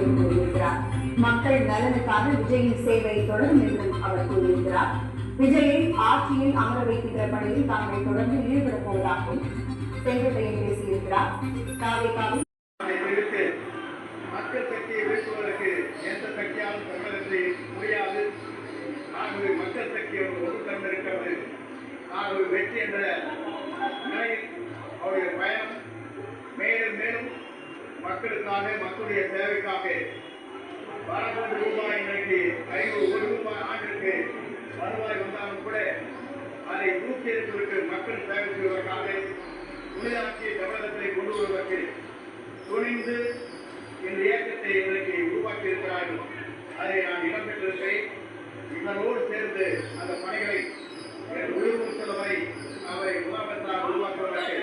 என்று கூறியிருக்கிறார். மக்கள் நலனுக்காக விஜயின் சேவை தொடரும் என்றும் அவர் கூறியிருக்கிறார். விஜயை ஆட்சியில் அமர வைக்கின்ற பணியில் தாங்கள் தொடர்ந்து ஈடுபடப் போவதாகவும் செங்கோட்டையன் பேசியிருக்கிறார். தாவேகாவில் மக்கள் சக்தியை வீழ்த்துவதற்கு எந்த சக்தியாலும் தமிழகத்தை முடியாது. ஆகவே மக்கள் சக்தி ஒன்று தந்திருக்கிறது. ஆகவே வெற்றி என்ற நிலையில் அவருடைய பயணம் மேலும் மேலும் மக்களுக்காக, மக்களுடைய சேவைக்காக ₹1,000 இன்றைக்கு ₹500 ஆண்டிற்கு வருவாய் வந்தாலும் கூட அதை தூக்கி எறிந்துவிட்டு மக்கள் சேவை செய்வதற்காக துணியாட்சியை தமிழகத்தை கொண்டு வருவதற்கு துணிந்து இந்த இயக்கத்தை இன்றைக்கு உருவாக்கி இருக்கிறார்கள். அதை நான் இடம்பெற்றிருக்கிறேன். இதனோடு சேர்ந்து அந்த பணிகளை உயிர் செல்ல வரை அவரை முதலமைச்சராக உருவாக்குவதற்கு